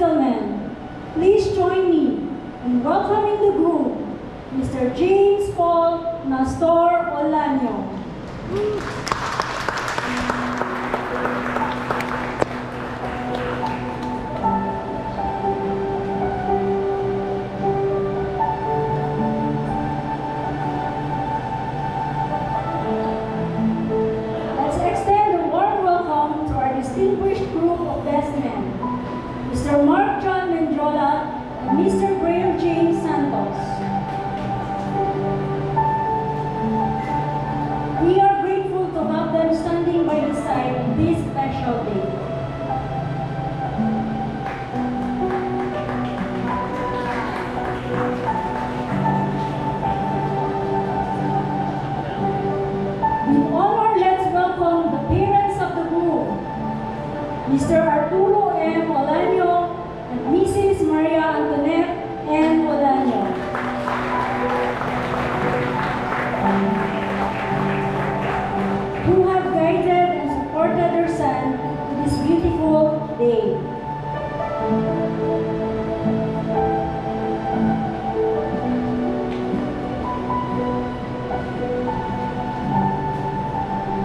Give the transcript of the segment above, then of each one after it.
gentlemen, please join me in welcoming the groom, Mr. James Paul Nastor Olanio. Let's extend a warm welcome to our distinguished group of best men, Mr. Mark John Mendiola and Mr. Graham James Santos. We are grateful to have them standing by the side on this special day. With honor, let's welcome the parents of the groom, Mr. Arturo M. Olanio and Mrs. Maria Antoinette N. Olanio. Who have guided and supported their son to this beautiful day.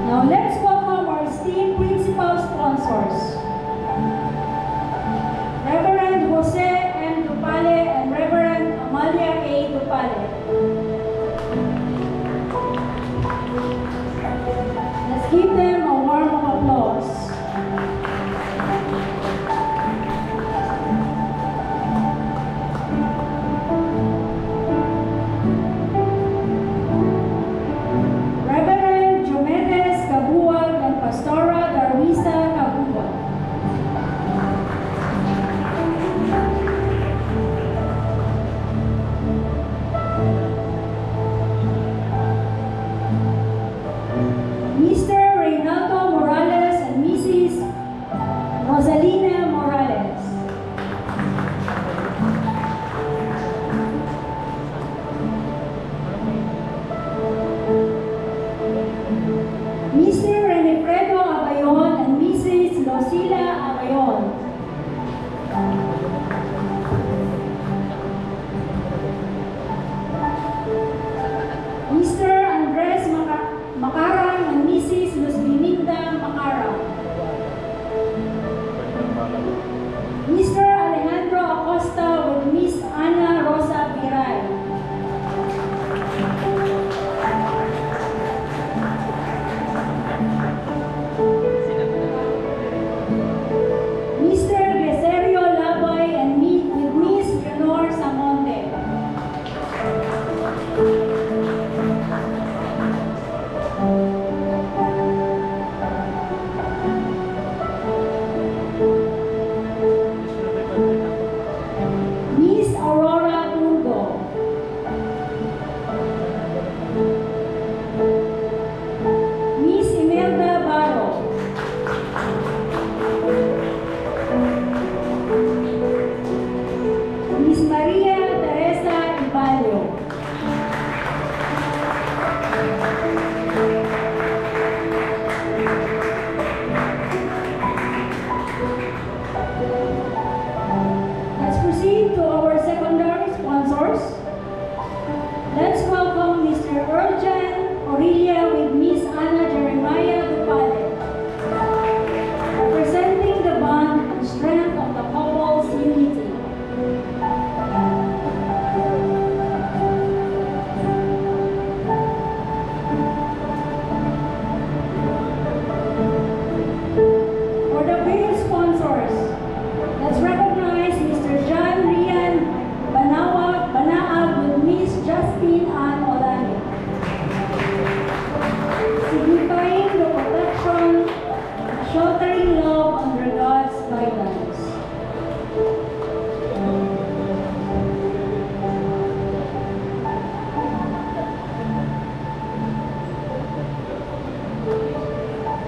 Now let's welcome our esteemed principal sponsors, Reverend Jose M. Dupale and Reverend Amalia A. Dupale. Let's give them a warm of applause. Reverend Jomedes Cabuag and Pastora Darwisa Cabuag. Mr. Reynaldo Morales and Mrs. Rosalina Morales. Mr. Renefredo Abayon and Mrs. Lucila Abayon. Mr. Andres Macaran and Mrs. Luz Biminda Macaran. Mr. Alejandro Acosta with Miss Ana Rosa Piray. Mr. Greserio Labay and with Miss Leonor Samonte. Miss Aurora Turgo. Miss Imelda Barro. Miss Maria Teresa Ibalio. Let's proceed to our secondary sponsors. Let's welcome Mr. Earljan Aurelia with Miss Ana Jeremiah Dupale, representing the bond and strength of the couple's unity. For the male sponsors, let's recognize Mr. John Rian Banaag with Miss Justine Ann Olani, signifying the protection, sheltering love under God's guidance.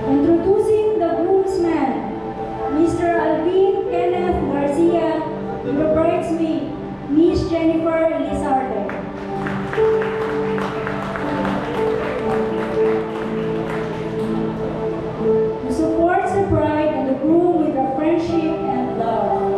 Introducing the groomsman, Mr. Alvin Kenneth Garcia, and the bridesmaid, Miss Jennifer Elizarde. Who supports the bride and the groom with their friendship and love.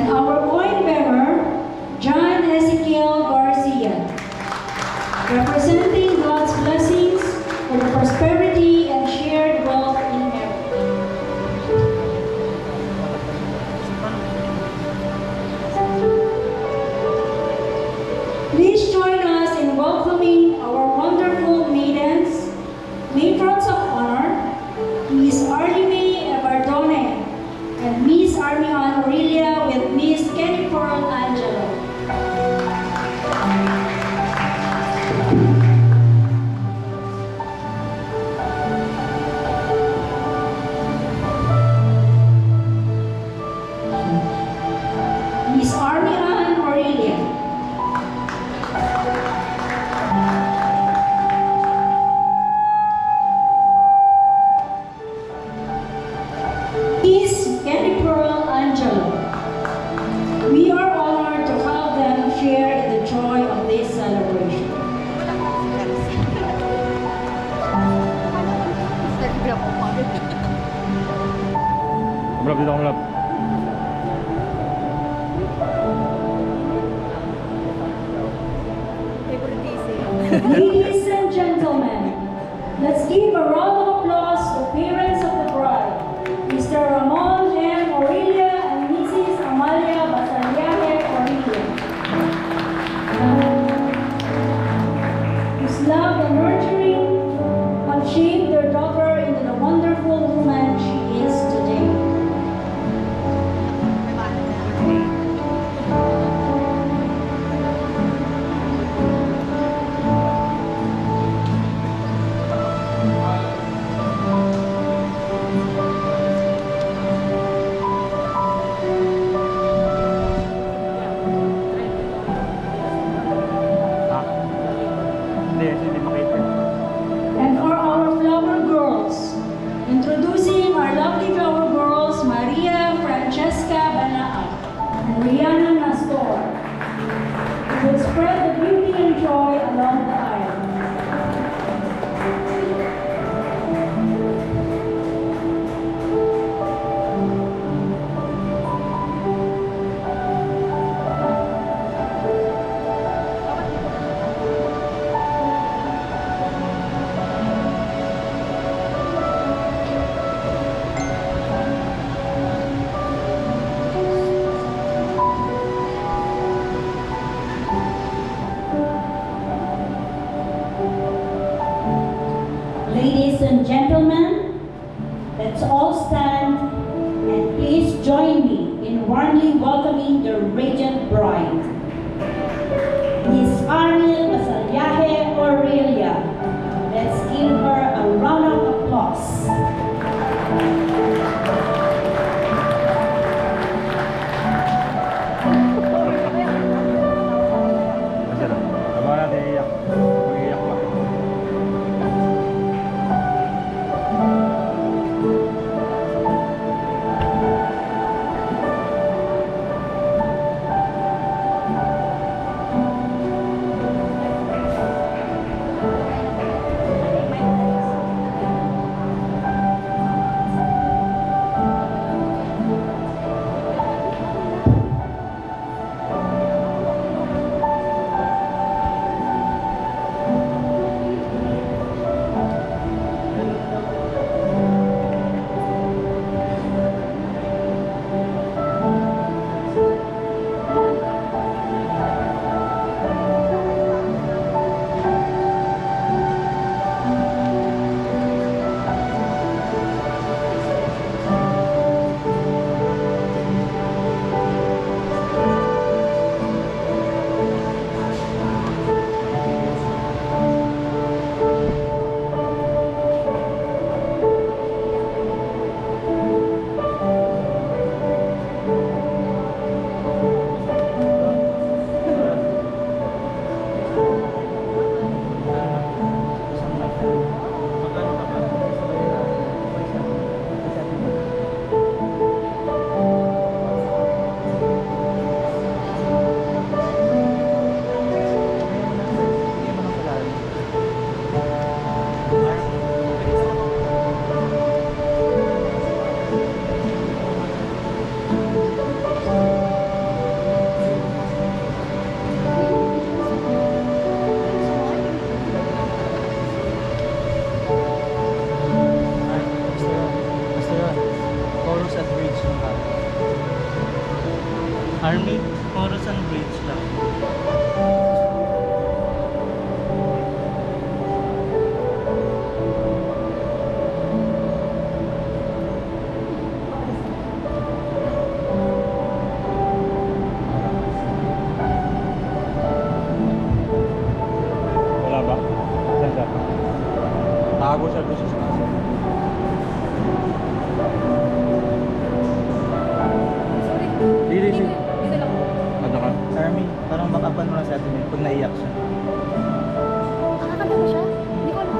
And our coin bearer, John Ezekiel Garcia, representing God's blessings for the prosperity and shared wealth in everything. Please join us in welcoming our wonderful maidens, matrons of honor, Miss Arlie Mae Evardone and Miss Armian Aurelia with Miss Kenny Pearl Angelo. Miss Armian Aurelia. Miss Kenny Pearl Angelo. We are honored to have them share in the joy of this celebration. Umlap dito, umlap. Ladies and gentlemen, let's give a round of applause to parents of the bride, Mr. Ramon M. Aurelia and Mrs. Amalia Basaliaje Aurelia, whose love and nurturing have shaped their daughter into the wonderful woman she is today. Hindi makita. And for our flower girls, introducing our lovely flower girls, Maria Francesca Banaa and Rihanna Nastor, who will spread the beauty and joy along the aisle. Ladies and gentlemen, let's all stand and please join me in warmly welcoming the radiant bride, Miss Ariel Basaliaje Aurelia. Let's give her a round of applause. Abang natin iiyak. Mag-iiyak pa. Only Corazon Bridge lang. Wala ba? Saan siya? Tago siya doon sa sinaso. Dili si... Ano ka? Army, parang backupan mo lang sa atin pag naiyak siya. Nakakanta ba siya? Hindi ko alam.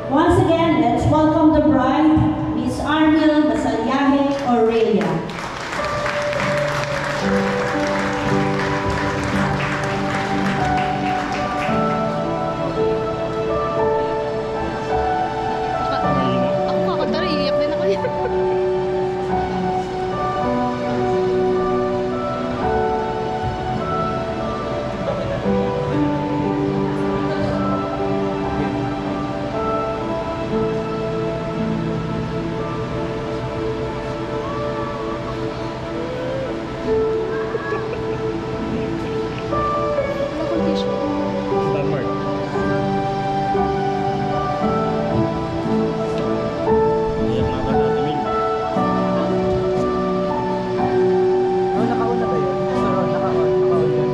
Once again, let's welcome the bride, Miss Arnel Masalyahe Aurelia. Ako kakanta rin, iiyak din ako yan. Wala akong tissue. Denmark. Iyak na ba natin, Ming? Oh, naka-on na ba yun? Yes, sir. Naka-on yun.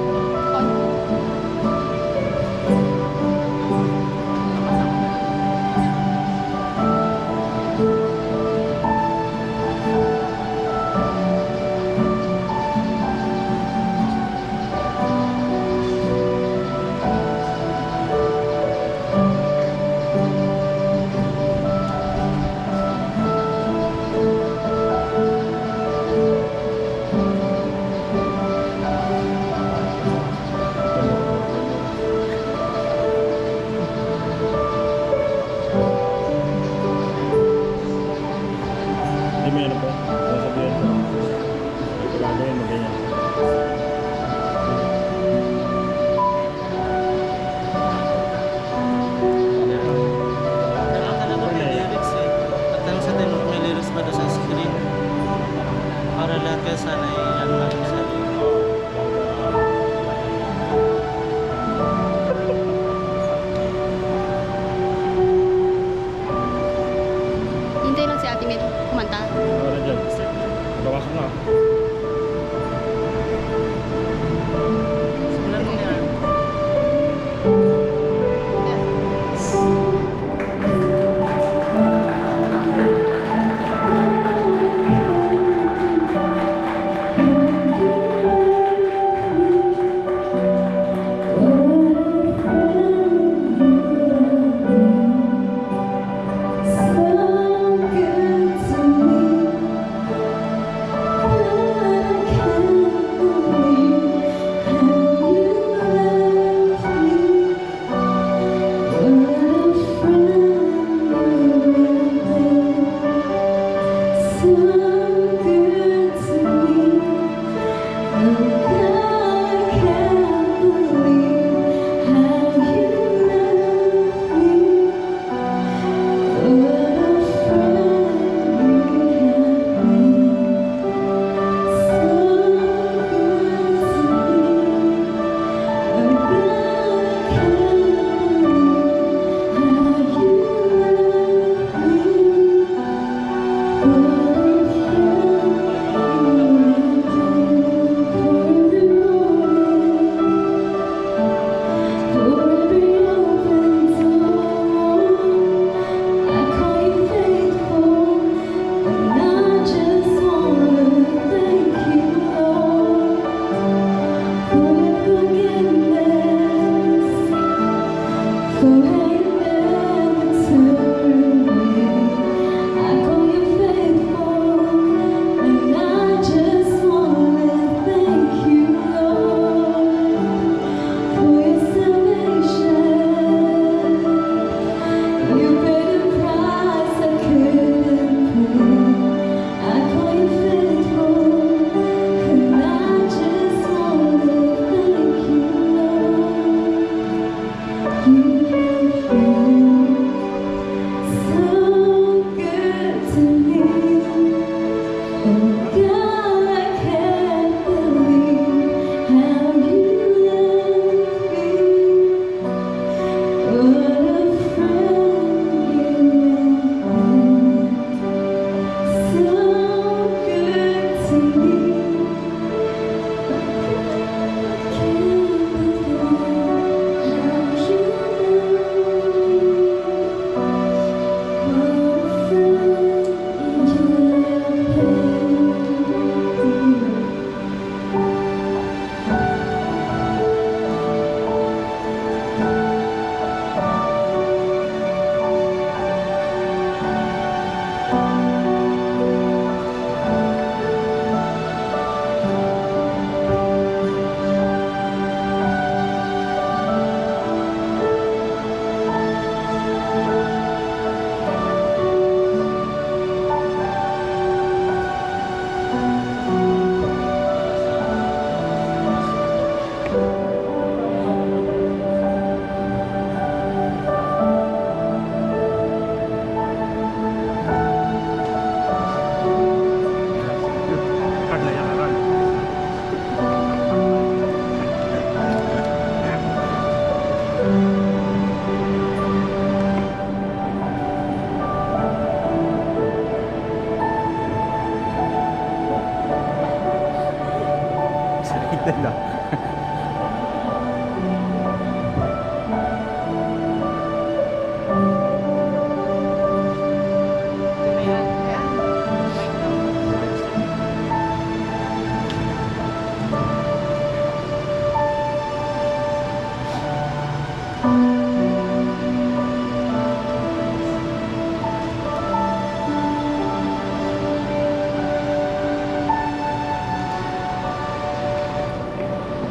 Hindi mo yan po. Sasabihin ko. Ito gagawin mo ganyan. Nakakala ko may lyrics eh. At tanong sa tinong may lyrics ba doon sa screen? Para lahat kayo sana ano lang yung sarili. Hintay lang si Ate May kumanta. Wala dyan. Babasok na. Simulan mo niya. You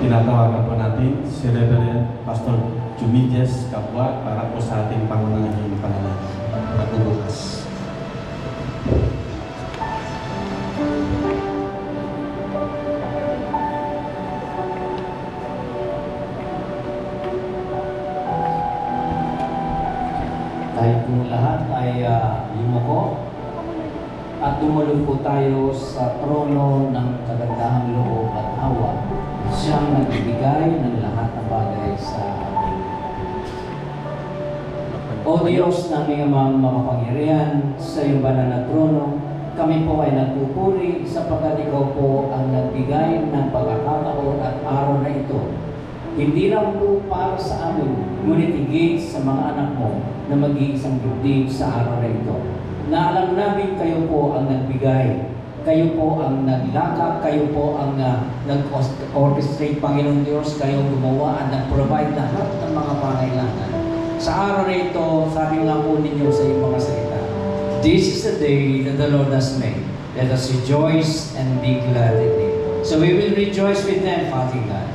tinatawagan po natin si Reverend Pastor Jumides Kapwa para po sa ating pangunahing panalangin at bubukas. Tayo pong lahat ay yumuko at dumulog po tayo sa trono ng kagandahang loob at awa. Siyang nagbibigay ng lahat ng bagay sa atin. O Diyos naming amang makapangyarihan, sa iyong banal na trono, kami po ay nagpupuri sapagkat ikaw po ang nagbigay ng pagkakataon at araw na ito. Hindi lang po para sa amin, ngunit higit sa mga anak mo na mag-iisang dibdib sa araw na ito. Na alam namin kayo po ang nagbigay, kayo po ang naglakad, kayo po ang nag-orchestrate, Panginoon Diyos, kayo gumawa at nag-provide lahat ng mga pangailangan. Sa araw na ito, sabi nga po ninyo sa iyong mga salita, "This is the day that the Lord has made. Let us rejoice and be glad in it." So we will rejoice with them, Father God.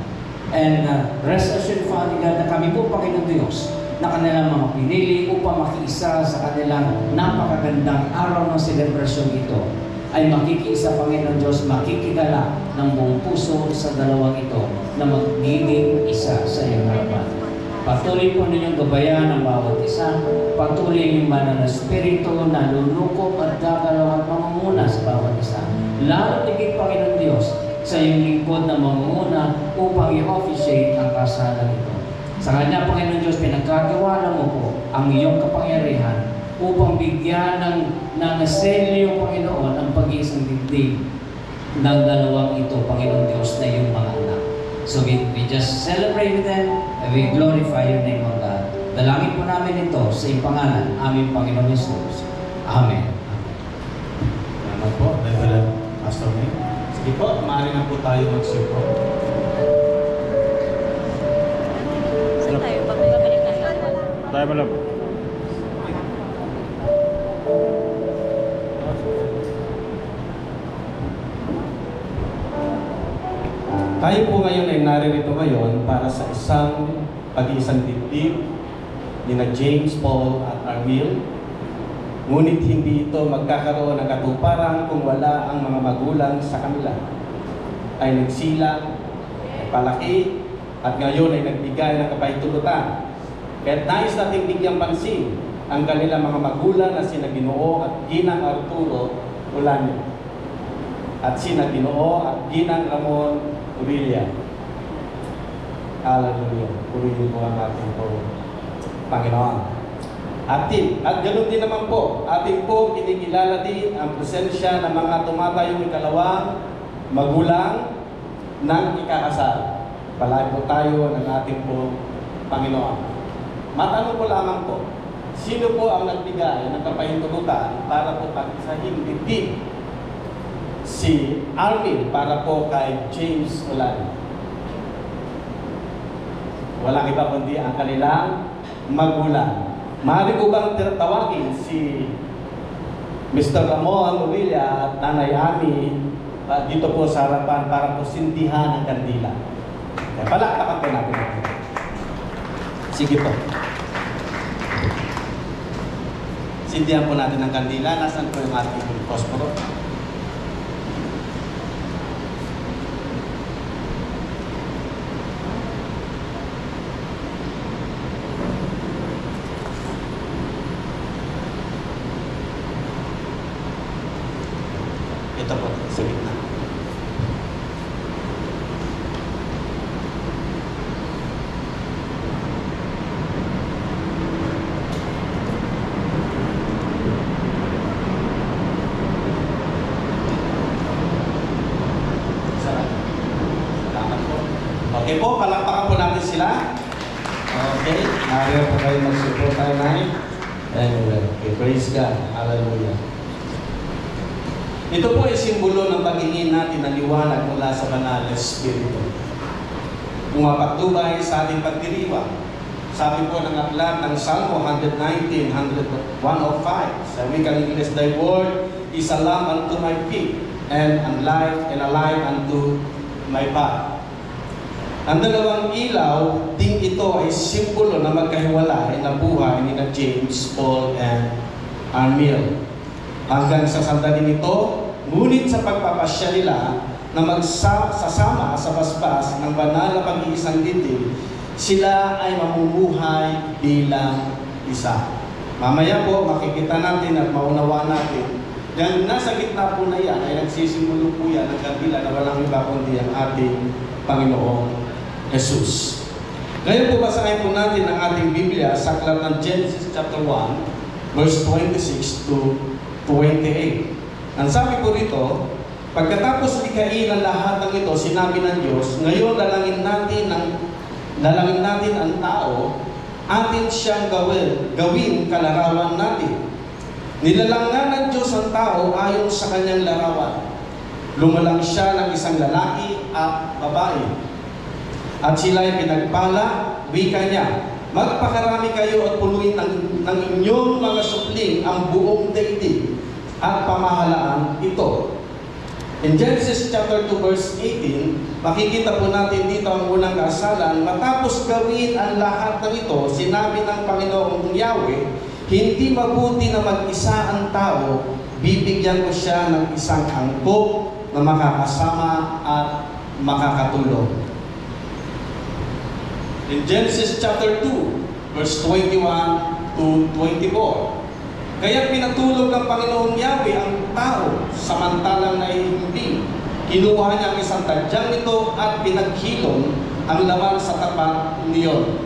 And rest assured, Father God, na kami po, Panginoon Diyos, na kanilang mga pinili upang makiisa sa kanilang napakagandang araw ng selebrasyon ito, ay makikiisa, Panginoon Diyos, makikigala ng buong puso sa dalawang ito na magiging isa sa iyong harapan. Patuloy po ninyong gabayan ang bawat isa, patuloy yung banal na Espiritu na lulukop at gagalaw at mamumuna sa bawat isa. Lalo tigit, Panginoon Diyos, sa iyong lingkod na mamuna upang i-officiate ang kasalan ito. Sa Kanya, Panginoon Diyos, pinagkagawa mo po ang iyong kapangyarihan upang bigyan ng selyo, Panginoon, ang pag-iisang dibdib ng dalawang ito, Panginoon Diyos, na iyong mga anak. So we just celebrate with them and we glorify your name, O God. Dalangin po namin ito sa iyong pangalan, aming Panginoon Jesus. Amen. Salamat po, Reverend Pastor Nick. Sige po, maaari na po tayo magsipo. Saan tayo? Pabalik tayo. Tayo pala po. Tayo po ngayon ay naririto ngayon para sa isang pag-iisang dibdib ni na James, Paul at Armil. Ngunit hindi ito magkakaroon ng katuparan kung wala ang mga magulang sa kanila. Ay nagsilang, nagpalaki, at ngayon ay nagbigay ng kapahintulutan. Kaya't nais nating bigyang pansin ang kanilang mga magulang na sina Ginoo at Ginang Arturo Olanio at sina Ginoo at Ginang Ramon Urilia. Hallelujah. Purihin po ang ating po, Panginoon. At ganoon din naman po, ating po kinikilala din ang presensya ng mga tumatayong ikalawang magulang ng ikakasal. Palagi po tayo ng ating po Panginoon. Matanong ko lamang po, sino po ang nagbigay ng kapahintulutan para po pag-isahin dibdib? Si Armin para po kay James Olani. Walang iba kundi ang kanilang magulang. Maaari ko bang tawagin si Mr. Ramon Urilia at Nanay Ami dito po sa harapan para po sindihan ang kandila. Kaya palakpakan po natin. Sige po. Sindihan po natin ang kandila. Nasaan po yung ating posporo? Ito po, sa gitna. Salamat po. Okay po, palakpakan po natin sila. Okay, maaari po kayo mag-support tayo na. Okay, praise God. Hallelujah. Ito po ay simbolo ng paghingi natin ng liwanag mula sa banal na Espiritu. Pumapatubay sa ating pagdiriwang. Sabi po ng aklat ng Salmo 119, 105, sa wikang Ingles, "Thy word is a lamp unto my feet, and a light unto my path." Ang dalawang ilaw, ding ito ay simbolo na magkahiwalay na buhay ni na James, Paul, and Armil. Hanggang sa sandaling ito, ngunit sa pagpapasya nila na magsasama sa basbas ng banal na pag-iisang dibdib, sila ay mamumuhay bilang isa. Mamaya po, makikita natin at maunawa natin. Dahil nasa gitna po na yan, ay nagsisimulo po yan ng kandila na walang iba kundi ang ating Panginoong Jesus. Ngayon po, basahin po natin ang ating Biblia sa aklat ng Genesis chapter 1, verse 26 to 28. Ang sabi po rito, pagkatapos likhain ang lahat ng ito, sinabi ng Diyos, ngayon dalangin natin ang tao, atin siyang gawin kalarawan natin. Nilalangan ng Diyos ang tao ayon sa kanyang larawan. Lumalang siya ng isang lalaki at babae. At sila ay pinagpala, wika niya, magpakarami kayo at punuin ng inyong mga supling ang buong daigdig at pamahalaan ito. In Genesis chapter 2 verse 18, makikita po natin dito ang unang kasalan. Matapos gawin ang lahat ng ito, sinabi ng Panginoong Yahweh, hindi mabuti na mag-isa ang tao, bibigyan ko siya ng isang angkop na makakasama at makakatulong. In Genesis chapter 2, verse 21 to 24, kaya pinatulog ng Panginoong Yahweh ang tao samantalang naihimbing. Kinuha niya ang isang tadyang nito at pinaghilom ang laman sa tapat niyon.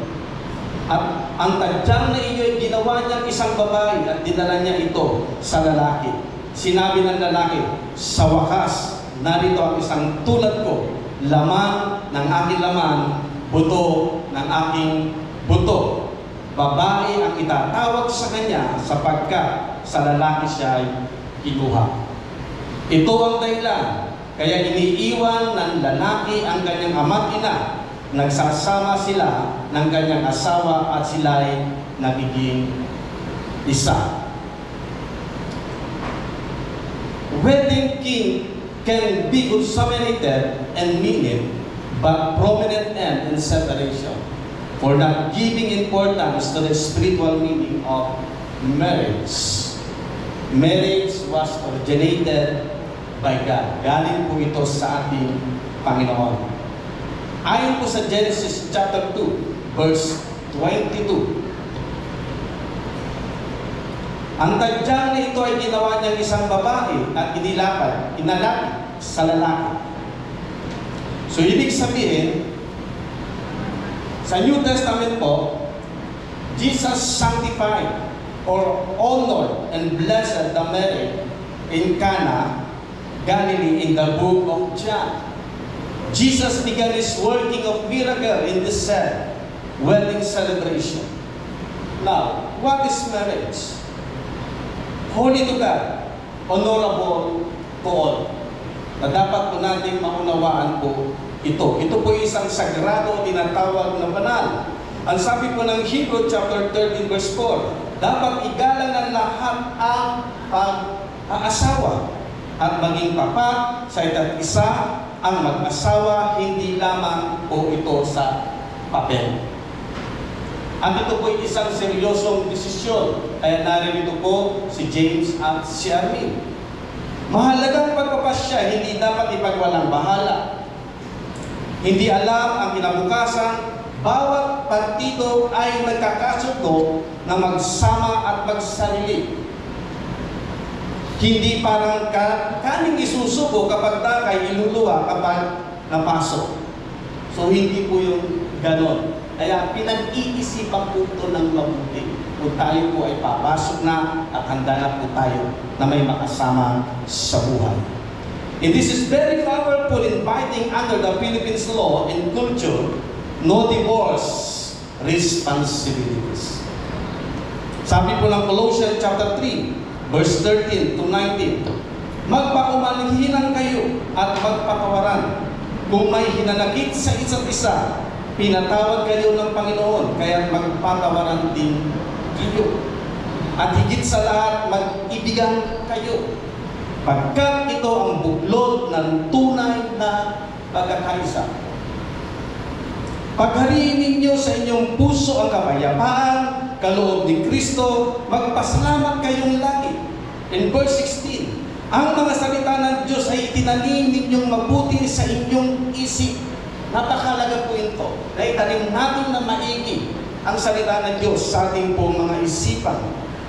At ang tadyang na iyo ay ginawa niyang isang babae at dinala niya ito sa lalaki. Sinabi ng lalaki, sa wakas, narito ang isang tulad ko, laman ng aking laman, buto ng aking buto. Babae ang itatawag sa kanya sapagkat sa lalaki siya ay kinuha. Ito ang dahilan, kaya iniiwan ng lalaki ang kanyang ama't ina. Nagsasama sila ng kanyang asawa at sila ay nagiging isa. Wedding king can be consummated and meaning, but prominent end in separation, for not giving importance to the spiritual meaning of marriage. Marriage was originated by God. Galing po ito sa ating Panginoon. Ayon po sa Genesis chapter 2, verse 22. Ang tadyang na ito ay ginawa niyang isang babae at inalapit sa lalaki. So ibig sabihin, sa New Testament po, Jesus sanctified or honored and blessed the marriage in Cana, Galilee in the book of John. Jesus began his working of miracle in this sad wedding celebration. Now, what is marriage? Holy to God, honorable to all. Na dapat po natin maunawaan po ito. Ito po isang sagrado tinatawag na banal. Ang sabi po ng Hebrew chapter 13 verse 4, dapat igalang ng lahat ang pag-aasawa at maging tapat sa isa't isa ang mag-asawa, hindi lamang po ito sa papel. At ito po isang seryosong desisyon. Kaya naririto po si James at si Armin. Mahalagang pagpapasya, hindi dapat ipagwalang bahala. Hindi alam ang kinabukasan, bawat partido ay nagkakasundo na magsama at magsarili. Hindi parang kaning isusubo kapag takay iluluwa kapag napasok. So hindi po yung ganon. Kaya pinag-iisipan po ito ng mabuti. Kung tayo po ay papasok na at handa na po tayo na may makasama sa buhay. And this is very powerful in fighting under the Philippines law and culture, no divorce responsibilities. Sabi po ng Colossians chapter 3, verse 13 to 19, magpaumanhinan kayo at magpatawaran. Kung may hinanakit sa isa't isa, pinatawad kayo ng Panginoon, kaya magpatawaran din kayo. At higit sa lahat, mag-ibigan kayo. Pagkat ito ang buklod ng tunay na pagkakaisa. Paghariin ninyo sa inyong puso ang kapayapaan, kaloob ni Kristo, magpasalamat kayong lagi. In verse 16, ang mga salita ng Diyos ay itinanim ninyong mabuti sa inyong isip. Napakalaga po ito, na itanim natin na maigi ang salita ng Diyos sa ating pong mga isipan.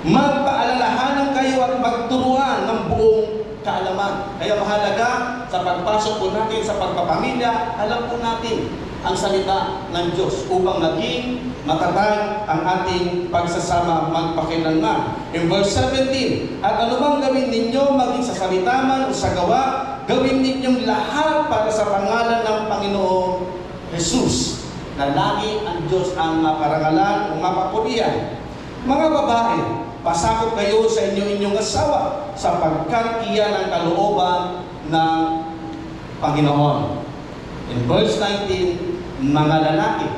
Magpaalalahanan kayo at magturuan ng buong kaalaman. Kaya mahalaga sa pagpasok po natin sa pagpapamilya, alam po natin ang salita ng Diyos upang maging matatag ang ating pagsasama magpakailanman. In verse 17, at anumang gawin ninyo, maging sa salita man o sa gawa, gawin ninyong lahat para sa pangalan ng Panginoong Jesus, na lagi ang Diyos ang maparangalan o mapapurihan. Mga babae, pasakop kayo sa inyong asawa sapagkat iyan ang kalooban ng Panginoon. In verse 19, mga lalaki,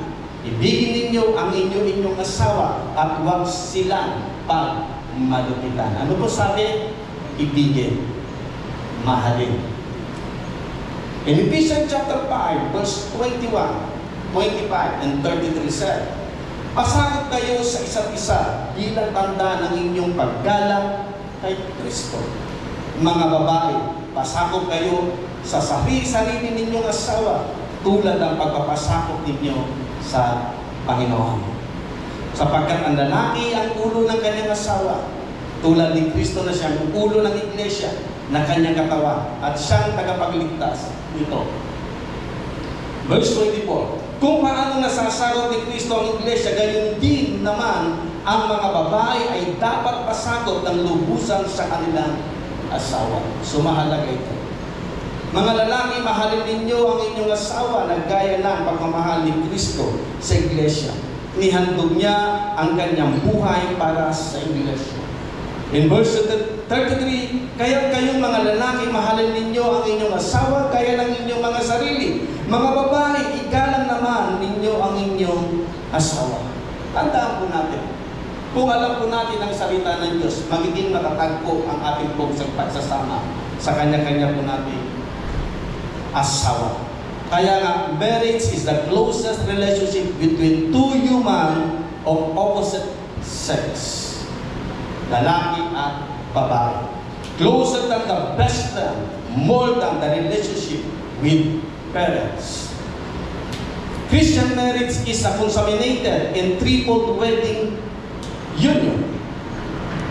ibigin ninyo ang inyong asawa at huwag silang pagmalupitan. Ano po sabi? Ibigin, mahalin. In Ephesians chapter 5, verse 21, 25, and 33 said, pasakot kayo sa isa't isa bilang tanda ng inyong paggalang kay Kristo. Mga babae, pasakot kayo sa sarili ninyong asawa tulad ng pagpapasakop ninyo sa Panginoon. Sapagkat ang lalaki ang ulo ng kanyang asawa, tulad ni Kristo na siyang ulo ng iglesia na kanyang katawan at siyang tagapagligtas nito. Verse 24, kung paano nasasarot ni Kristo ang iglesia, gayon din naman ang mga babae ay dapat pasakop ng lubusan sa kanilang asawa. So mahalaga ito. Mga lalaki, mahalin ninyo ang inyong asawa na gaya ng pagmamahal ni Kristo sa iglesia. Nihandog niya ang kanyang buhay para sa iglesia. In verse 33, kaya kayong mga lalaki, mahalin ninyo ang inyong asawa gaya ng inyong mga sarili. Mga babae, igalang naman ninyo ang inyong asawa. Tandaan po natin, kung alam po natin ang salita ng Diyos, magiging matatag po ang ating pong pagsasama sa kanya-kanya po natin asawa. Kaya nga, marriage is the closest relationship between two human of opposite sex. Lalaki at babae. Closer than the best friend, more than the relationship with parents. Christian marriage is a consummated and triple wedding union.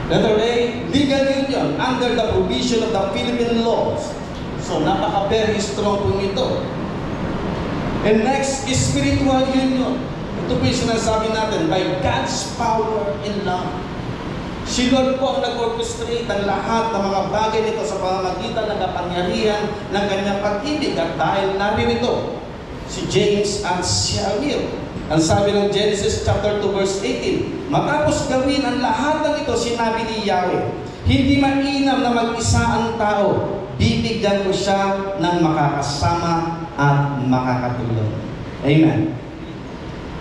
Letter A, legal union under the provision of the Philippine laws. So, napaka-very strong po nito. And next is spiritual union. Ito po yung sinasabi natin, by God's power and love. Si Lord po ang nag-orchestrate ang lahat ng mga bagay nito sa pamamagitan ng kapangyarihan ng kanyang pag-ibig. At dahil naririto, si James at si Amir. Ang sabi ng Genesis chapter 2 verse 18, matapos gawin ang lahat ng ito, sinabi ni Yahweh, hindi mainam na mag-isa ang tao. Bibigyan ko siya ng makakasama at makakatulong. Amen.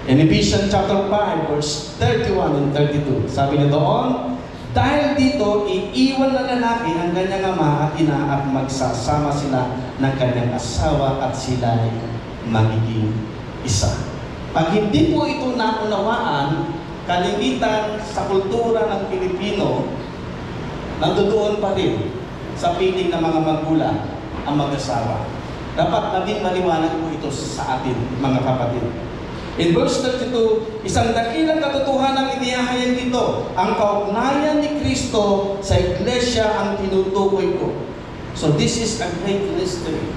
In Ephesians chapter 5, verse 31 and 32, sabi niya doon, dahil dito, iiwan na lalaki ang kanyang ama at ina at magsasama sila ng kanyang asawa at sila ay magiging isa. Pag hindi po ito naunawaan, kalimitan sa kultura ng Pilipino, nandoon pa rin sa piling ng mga magulang ang mag-asawa. Dapat naging maliwanag po ito sa atin, mga kapatid. In verse 32, isang dakilang katotohanan ang inihahayag dito. Ang kaugnayan ni Kristo sa iglesia ang tinutukoy ko. So this is a great mystery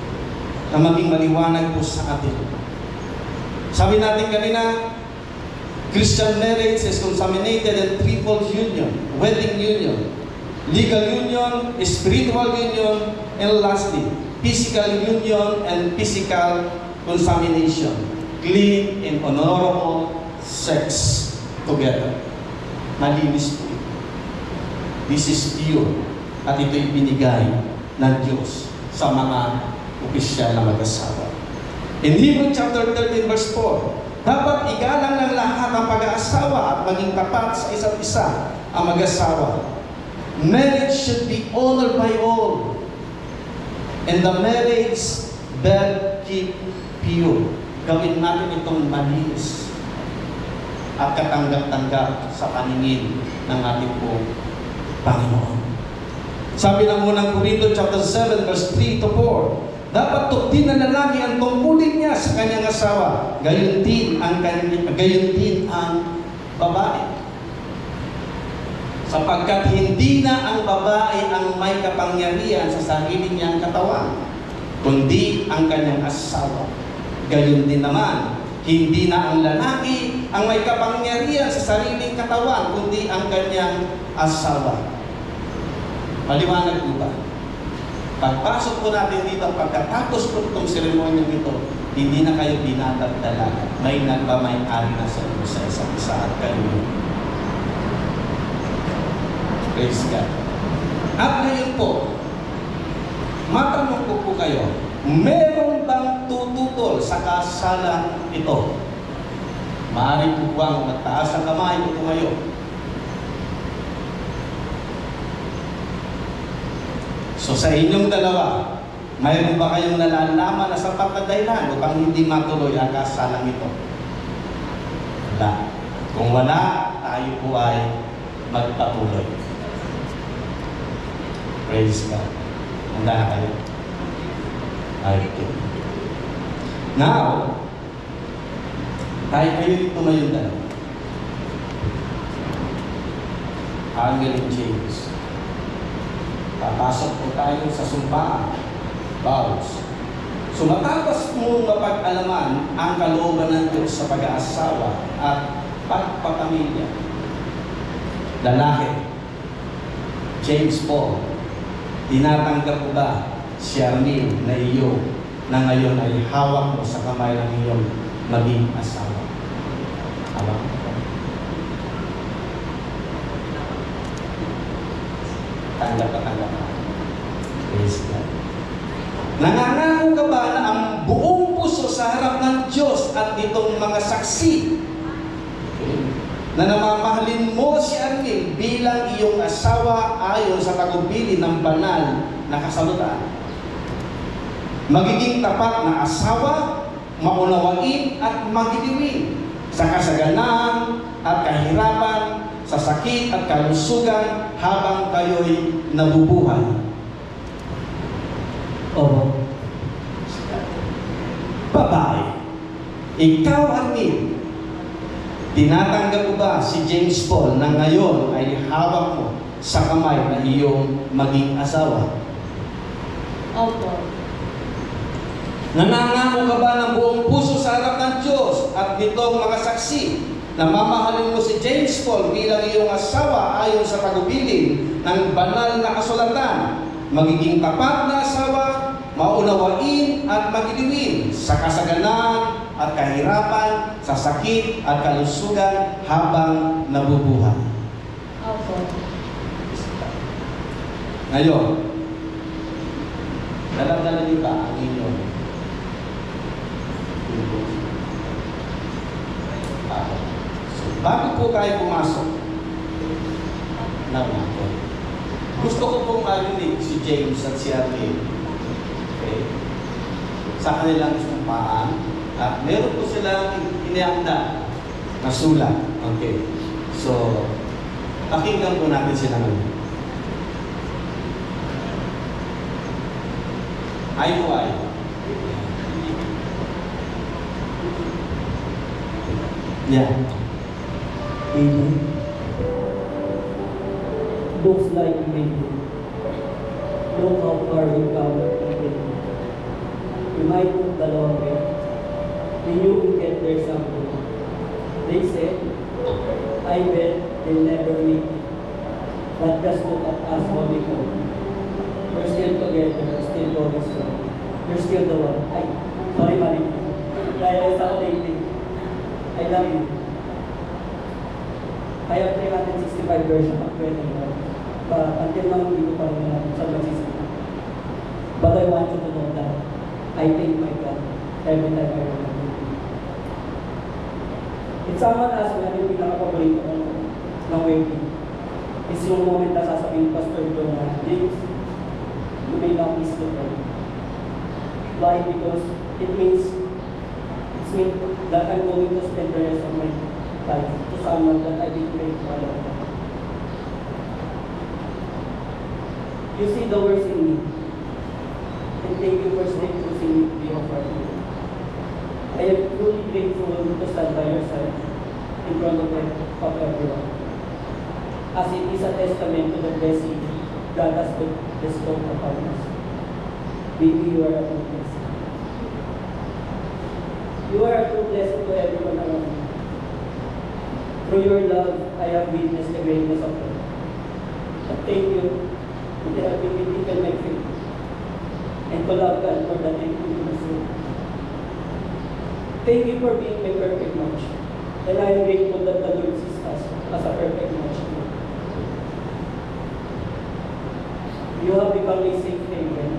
na maging maliwanag po sa atin. Sabi natin kanina, Christian marriage is consummated in triple union, wedding union, legal union, spiritual union, and lastly, physical union and physical consummation. Clean and honorable sex together. Malinis po ito. This is pure. At ito'y binigay ng Diyos sa mga opisyal na mag-asawa. In Hebrew chapter 13 verse 4, dapat igalang ng lahat ang pag-aasawa at maging tapat sa isa't isa ang mag-asawa. Marriage should be honored by all. And the marriage bed keep pure. gawin natin itong malinis at katanggap-tanggap sa paningin ng ating pong Panginoon. Sabi ng unang Korinto chapter 7 verse 3 to 4, dapat tuktin ng lalaki ang tungkulin niya sa kanyang asawa, gayon din ang babae. Sapagkat hindi na ang babae ang may kapangyarihan sa sarili niyang katawan, kundi ang kanyang asawa. Gayon din naman, hindi na ang lalaki ang may kapangyarihan sa sariling katawan, kundi ang kanyang asawa. Maliwanag po ba? Pagpasok po natin dito, pagkatapos po itong seremonya nito, hindi na kayo dinadagdagan. May nagmamay-ari na sa inyo sa isa't isa at kayo. Praise God. At ngayon po, matanong ko po kayo, meron bang tututol sa kasalang ito? Maaari po bang magtaas ang kamay o tumayo? So sa inyong dalawa, mayroon ba kayong nalalaman na sapat na dahilan upang hindi matuloy ang kasalang ito? Wala. Kung wala, tayo po ay magpatuloy. Praise God. Handa na kayo? Okay. Now, tayo kayo tumayo dalawa. Angel and James. Papasok po tayo sa sumpaan, vows. So matapos mo mapag-alaman ang kalooban ng Diyos sa pag-aasawa at pagpapamilya, lalaki, James Paul, tinatanggap mo ba si Arnil na iyo na ngayon ay hawak mo sa kamay ng iyong maging asawa? Hawak mo. Tanggap ka. Praise God. Nangangako ka ba na ang buong puso sa harap ng Diyos at itong mga saksi na namamahalin mo si Arnil bilang iyong asawa ayon sa tagubilin ng banal na kasalutan? Magiging tapat na asawa, maunawain at magiliwin sa kasaganaan at kahirapan, sa sakit at kalusugan habang kayo'y nabubuhay. Opo. Babae, ikaw Arnil, tinatanggap mo ba si James Paul na ngayon ay hawak mo sa kamay na iyong maging asawa? Opo. Nangangako ka ba ng buong puso sa harap ng Diyos at nitong mga saksi na mamahalin mo si James Paul bilang iyong asawa ayon sa tagubilin ng banal na kasulatan, magiging tapat na asawa, maunawain at magiliwin sa kasaganaan at kahirapan, sa sakit at kalusugan habang nabubuhay? Opo. Ngayon, dalang-dala niyo ba ang inyong bago po kayo pumasok na ako, gusto ko pong marinig si James at si Arnil, okay, sa kanilang sumpaan, at meron po silang iniakda na sulat. Okay, so pakinggan po natin sila ngayon. Eye to eye. Yeah. Baby, looks like you made it. Look how far we've come with you. You might look the long way. We knew we'd get there someday. They said, I bet they'll never make it. But just look at us how we go. We're still together, still going strong. You're still the one. Sorry, Mari. Dahil sa dating. I love you. I have 365 version of 21. But until now, hindi ko pa rin alam sa magsisipin. But I want you to know that I thank my God every time I remember you. If someone asks me, ano yung pinaka-paborito ko ng wedding? Is yung moment na sasabihin Pastor John na, James, you may not miss the wedding. Why? Because it means it's means that I'm going to spend the rest of my life to someone that I did great for a long time. You see the worst in me, and thank you for staying choosing me to be a part of you. I am truly grateful to stand by your side in front of everyone, as it is a testament to the blessing God has bestowed upon us. Baby, you are a true blessing. You are a true blessing to everyone around me. Through your love, I have witnessed the greatness of God. But thank you for helping me deepen my faith and to love God more than anything in this world. Thank you for being my perfect match. And I am grateful that the Lord sees us as a perfect match. You have become a safe haven,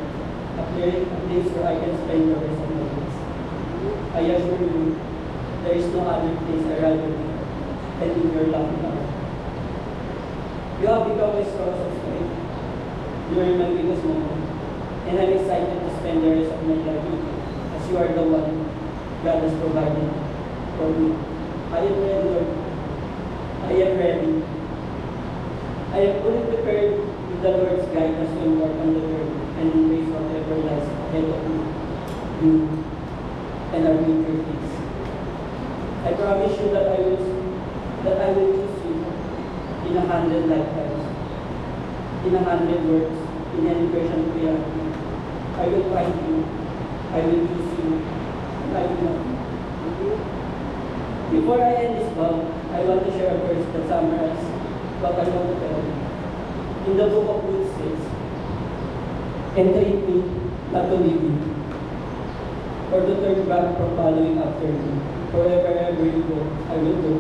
a place where I can spend the rest of my days. I assure you, there is no other place I'd rather be than in your loving arms. You have become a source of strength during my biggest moment, and I'm excited to spend the rest of my life with you, as you are the one God has provided for me. I am ready, Lord. I am ready. I am fully prepared with the Lord's guidance to embark on the journey and embrace whatever lies ahead of me, you, and our future peace. I promise you that I will choose you in 100 lifetimes, in 100 words, in any version of reality. I will find you, I will choose you, and I will love you. Before I end this vow, I want to share a verse that summarizes what I want to tell you. In the book of Luke says, "Entreat me not to leave you, or to turn back from following after you. For wherever you go, I will go,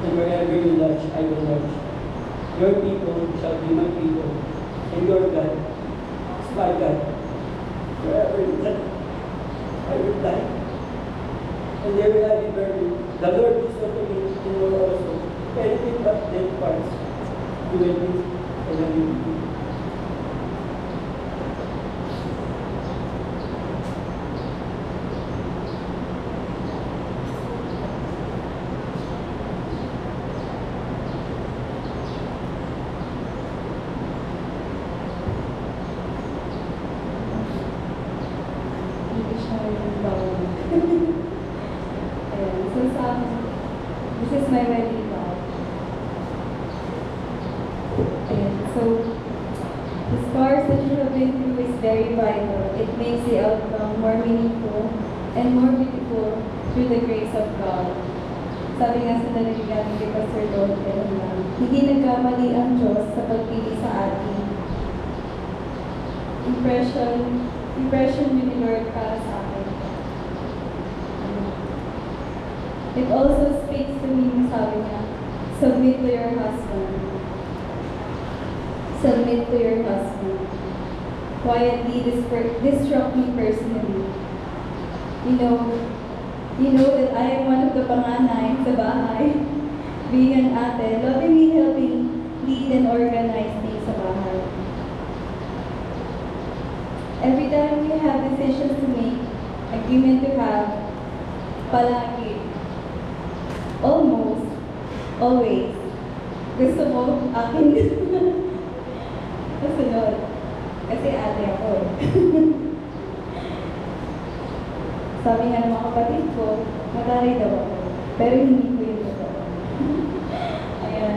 and wherever you lodge, I will lodge. Your people shall be my people, and your God is my God. Wherever you die, I will die, and there will I be buried. The Lord is unto me, and will also anything but dead parts. You will be, and I will be." This is my wedding vow. And so, the scars that you have been through is very vital. It makes the outcome more meaningful and more beautiful through the grace of God. Sabi nga sa narinig namin kay Pastor Don, hindi nagkamali ang Diyos sa pagpili sa atin. Impression yun ni Lord para sa akin. It also speaks to me, sabi niya, submit to your husband. Submit to your husband. Quietly, this struck me personally. You know that I am one of the panganay sa bahay. Being an ate, lovingly helping lead and organize things sa bahay. Every time we have decisions to make, agreement to have, palagi, almost, always, gusto mo akin kasunod. Kasi ate ako. Sabi nga ng mga kapatid ko, mataray daw ako. Pero hindi ko yun totoo. Ayan.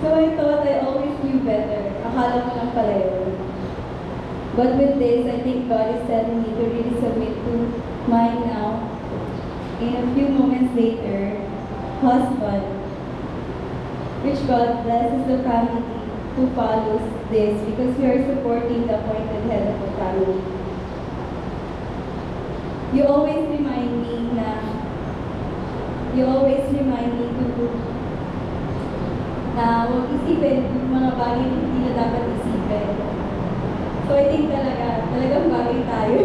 So I thought I always knew better. Akala ko lang pala yun. But with this, I think God is telling me to really submit to mine now. In a few moments later, husband, which God blesses the family who follows this because we are supporting the appointed head of the family. You always remind me to na huwag isipin yung mga bagay na hindi na dapat isipin. So I think talagang bagay tayo.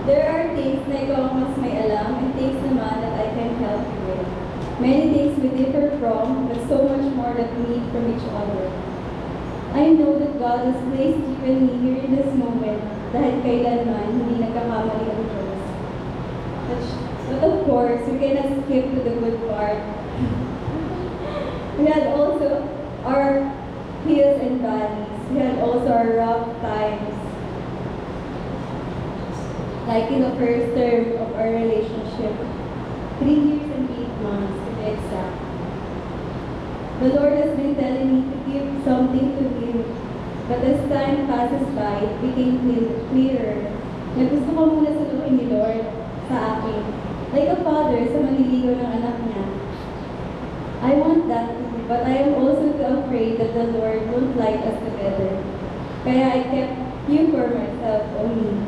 There are things na ikaw ang mas may alam and things naman that I can help you with. Many things we differ from, but so much more that we need from each other. I know that God has placed you and me here in this moment dahil kailanman hindi nagkakamali ang Diyos. But of course, we cannot skip to the good part. We had also our hills and valleys. We had also our rough times. Like in the first term of our relationship, 3 years and 8 months to be exact. The Lord has been telling me to give something to Him. But as time passes by, it became clearer na gusto ko muna saluhin ni Lord sa akin. Like a father sa maliligaw ng anak niya. I want that too, but I am also too afraid that the Lord won't like us together. Kaya I kept you for myself only.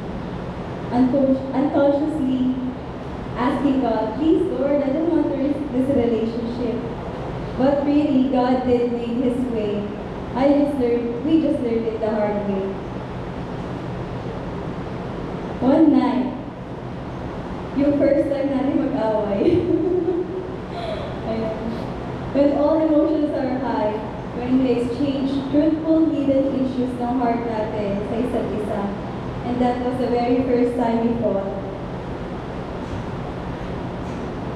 Unconsciously asking God, please Lord, I don't want to risk this relationship. But really, God did make His way. We just learned it the hard way. One night, yung first time natin mag-away. Ayun. When all emotions are high, when we exchange truthful hidden issues ng heart natin sa isa't isa. And that was the very first time we fought.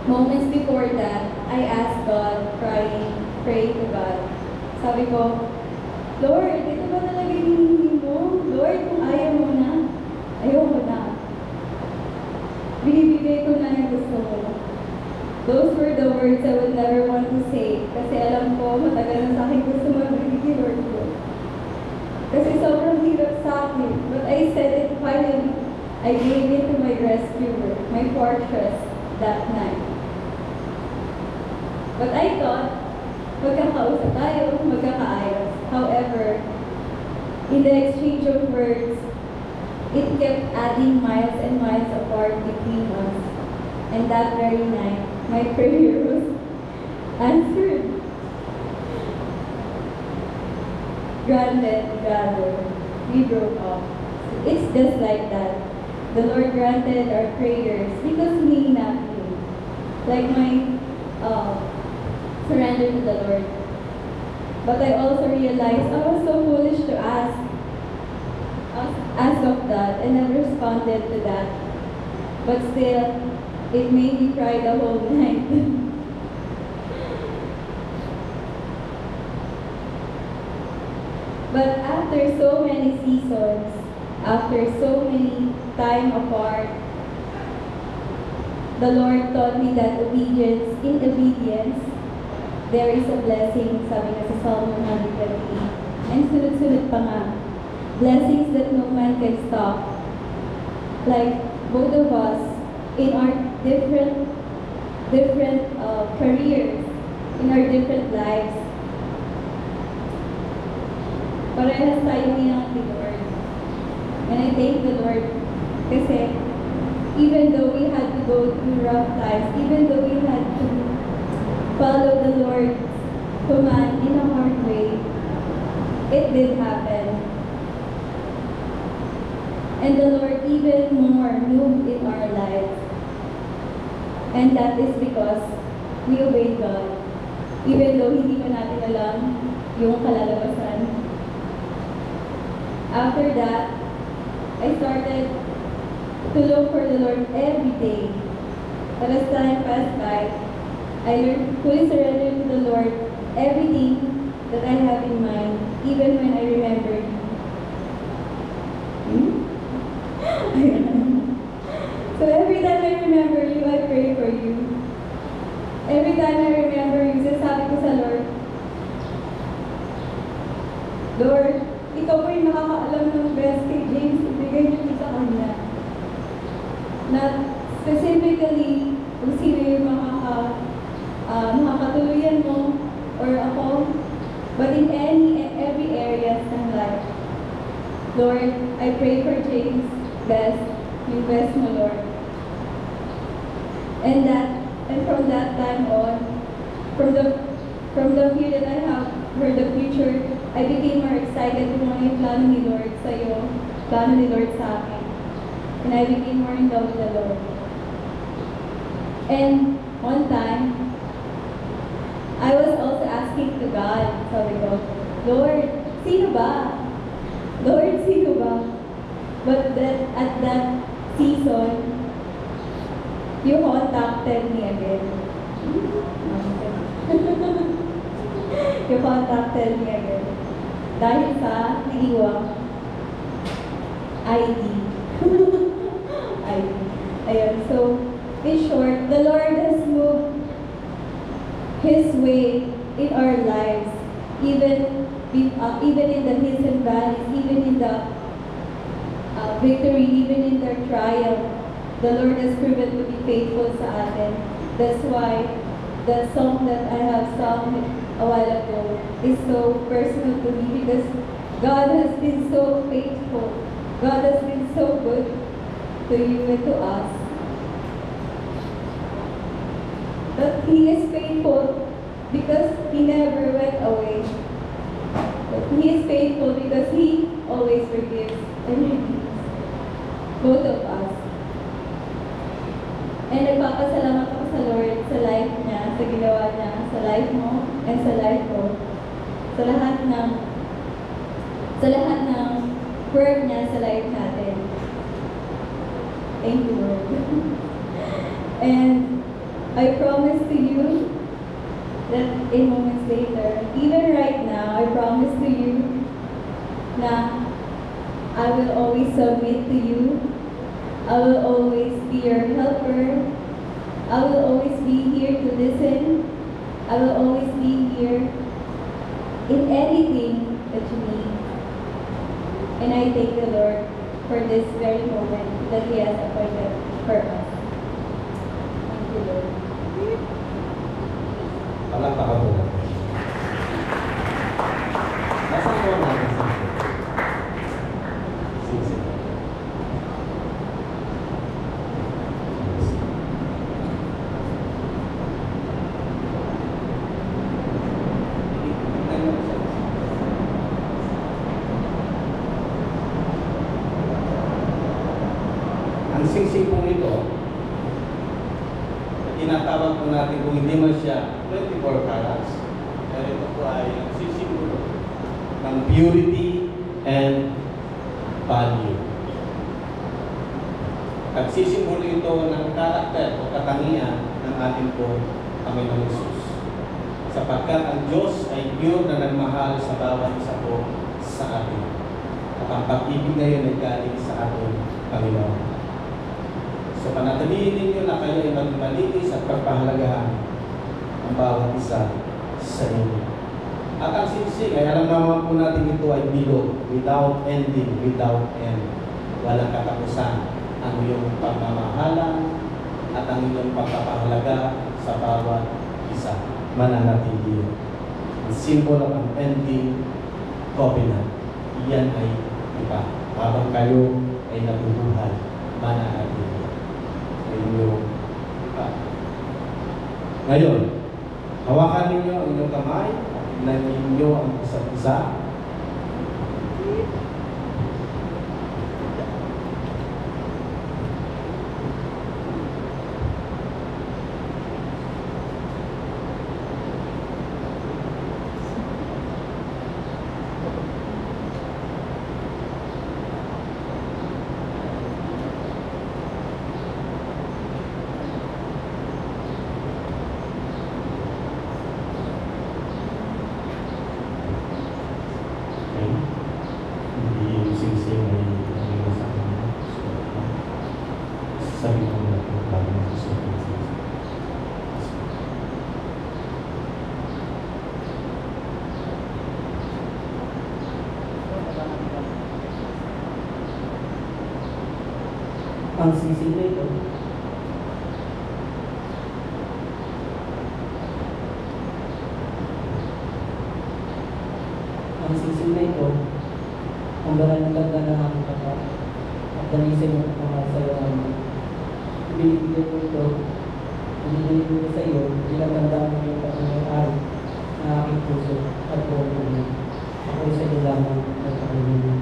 Moments before that, I asked God, praying to God. Sabi ko, Lord, ito ba talaga yung hinihingi mo? Lord, kung ayaw mo na, ayoko na. Binibigay ko na yung gusto mo. Those were the words I would never want to say kasi alam ko matagal na sa akin gusto magbigay kay Lord ko. Kasi sobrang hirap sa akin. But I said it finally. I gave it to my rescuer, my fortress, that night. But I thought, magkakausap tayo, magkakaayos. However, in the exchange of words, it kept adding miles and miles apart between us. And that very night, my prayer was answered. Granted, rather, we broke up. It's just like that. The Lord granted our prayers because we natin. Like my surrender to the Lord. But I also realized I was so foolish to ask of that and I responded to that. But still, it made me cry the whole night. But after so many seasons, after so many time apart, the Lord taught me that in obedience, there is a blessing, sabi nga sa Psalm 128. And sunod-sunod pa nga. Blessings that no man can stop. Like both of us, in our different careers, in our different lives, parehas tayong inang ni Lord. And I thank the Lord kasi even though we had to go through rough times, even though we had to follow the Lord's command in a hard way, it did happen. And the Lord even more moved in our lives. And that is because we obeyed God. Even though hindi pa natin alam yung kalalabasan. After that, I started to look for the Lord every day. But as time passed by, I learned to fully surrender to the Lord everything that I have in mind, even when I remember you. So every time I remember you, I pray for you. Every time I remember you, sasabi ko sa Lord, Lord, ikaw po yung nakakaalam ng best kay James, ibigay niyo sa kanya. Not specifically kung sino yung makakatuluyan mo or ako, but in every areas ng life. Lord, I pray for James' best, yung best mo, Lord. And from that time on, from the fear that I have for the future, I became more excited kung ano yung plano ni Lord sa'yo, plano ni Lord sa akin. And I became more in love with the Lord. And one time, I was also asking to God, sabi ko, Lord, sino ba? Lord, sino ba? But then, at that season, you contacted me again. You contacted me again. Dahil sa niliwang ID. ID. Ayun. So, in short, the Lord has moved His way in our lives, even in the hills and valleys, even in the victory, even in the triumph. The Lord has proven to be faithful sa atin. That's why the song that I have sung a while ago is so personal to me, because God has been so faithful. God has been so good to you and to us. But He is faithful because He never went away. But He is faithful because He always forgives and redeems both of us. And nagpapasalamat ako sa Lord sa life niya, sa ginawa niya, sa life mo, and sa life ko. Sa lahat ng work niya sa life natin. Thank you, Lord. And I promise to you that in moments later, even right now, I promise to you na I will always submit to you. I will always be your helper. I will always be here to listen. I will always be here in anything that you need. And I thank the Lord for this very moment that He has appointed for us. Thank you, Lord. Palakpakan po natin. Nasaan po natin sa Sisi? Ang singsing po ito, tinatawag po natin kung hindi man siya 24 carats, pero ito po ay nagsisimbolo ng purity and value. Nagsisimbolo ito ng karakter o katangian ng ating po Panginoon Hesus. Sapagkat ang Diyos ay pure na nagmahal sa bawat isa po sa atin. At ang pag-ibig na yun ay galing sa ating Panginoon. So panatilihin ninyo na kayo ay magmalinis at pagpahalagahan ang bawat isa sa inyo. At ang singsing ay alam naman po natin ito ay bilog, without ending, without end. Walang katapusan ang iyong pagmamahalan at ang iyong pagpapahalaga sa bawat isa. Mananatili. Ang symbol ng ending covenant. Iyan ay iba. Habang kayo ay nabubuhay, mananatili. Ngayon, hawakan ninyo ang inyong kamay at tingnan ninyo ang isa't isa. Ang singsing na ito, ang banal ng ganda ng aking Papa, at danisin mo mga sa iyo ang binibigay ko ito, binibigay ko sa iyo, ginaganda mo yung pag-ari na aking puso at buong puno. Ako sa iyo lamang at pag-ibig.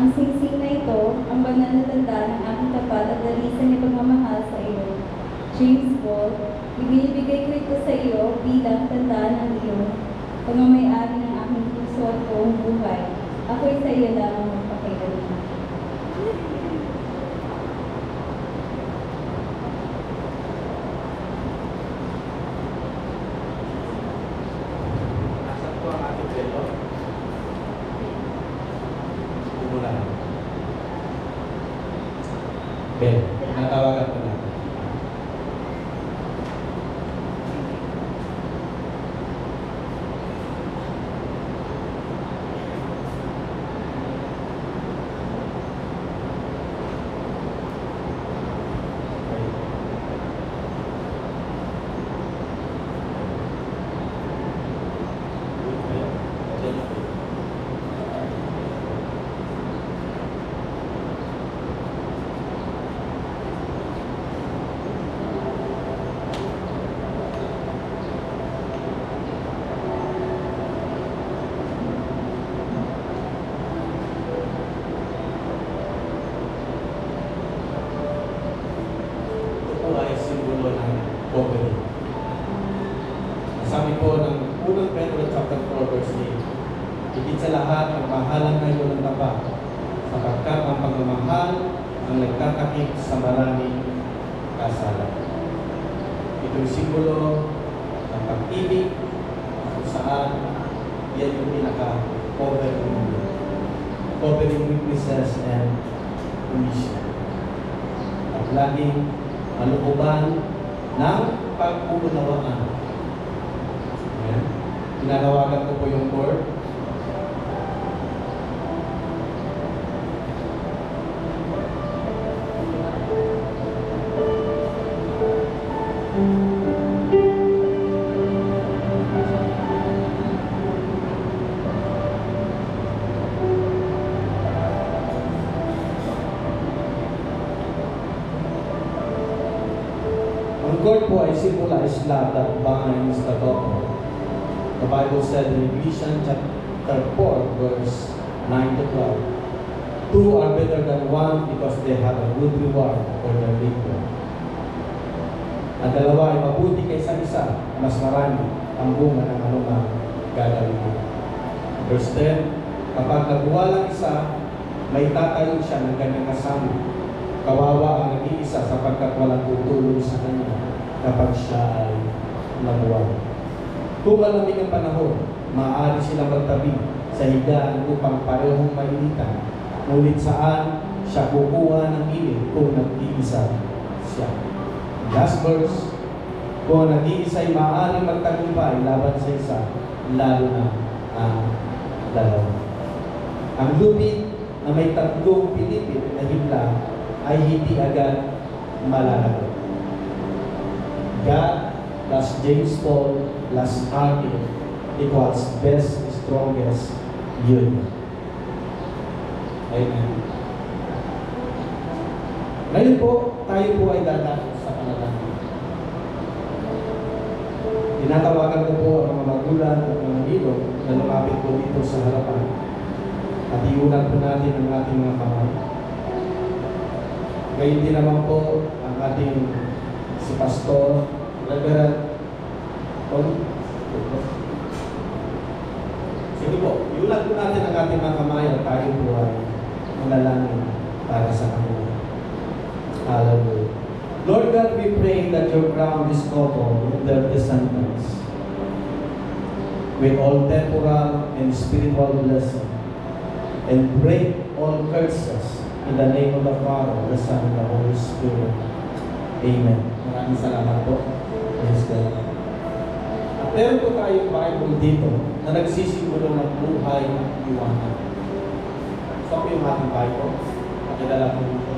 Ang singsing na ito, ang banal na tanda ng aking tapat at dalisan ni pagmamahal sa iyo. James Paul, ibinibigay ko ito sa iyo bilang tandaan ng iyong pagmamayari ng aking puso at buong buhay. Ako'y sa iyo lamang magpakailanman. Nasaan po ang ating pelo? Umula. Ben, natawagan ko na. Poverty. Sabi po ng unang Pedro chapter 4 verse 8, higit sa lahat ang mahalang ngayon ng tapa, sapagkat ang pagmamahal ang nagtatakip sa maraming kasalan. Ito'y simbolo ng pag-ibig kung saan yan yung covering weaknesses and omission. At laging malooban ng pag-uunawaan. Ayan. Tinatawagan ko po yung board. Ang cord po ay symbolize love that binds the couple. The Bible said in Ephesians chapter 4 verse 9 to 12, two are better than one because they have a good reward for their labor. Ang dalawa ay mabuti kaysa isa, mas marami ang bunga ng anumang gagawin mo. Verse 10, kapag nagwalang isa, may tatayo siya ng kanyang kasama. Kawawa ang nag-iisa sapagkat walang tutulong sa kanya kapag siya ay nabuwag. Kung malamig ang panahon, maaari silang magtabi sa higaan upang parehong mainitan. Ngunit saan siya kukuha ng init kung nag-iisa siya? Last verse, kung nag-iisa ay maaari magtagumpay laban sa isa, lalo na ang dalawa. Ang lupit na may tatlong pinipit na himla ay hindi agad malalagot. God plus James Paul plus Arthur equals best, strongest union. Amen. Ngayon po, tayo po ay dadako sa panalangin. Tinatawagan ko po ang mga magulang at mga nilog na lumapit po dito sa harapan. At iunan po natin ang ating mga kamay. Ngayon din naman po ang ating si Pastor, Reverend Sige po, iulat po natin ang ating mga kamay at tayo po ay manalangin para sa kanila. Hallelujah. Lord God, we pray that you crown this couple with their descendants with all temporal and spiritual blessing and break all curses in the name of the Father, the Son, and the Holy Spirit. Amen. Maraming salamat po. Praise God. At meron po tayong Bible dito na nagsisimulo ng buhay at iwanan. So po yung ating Bible. Pakilala po dito.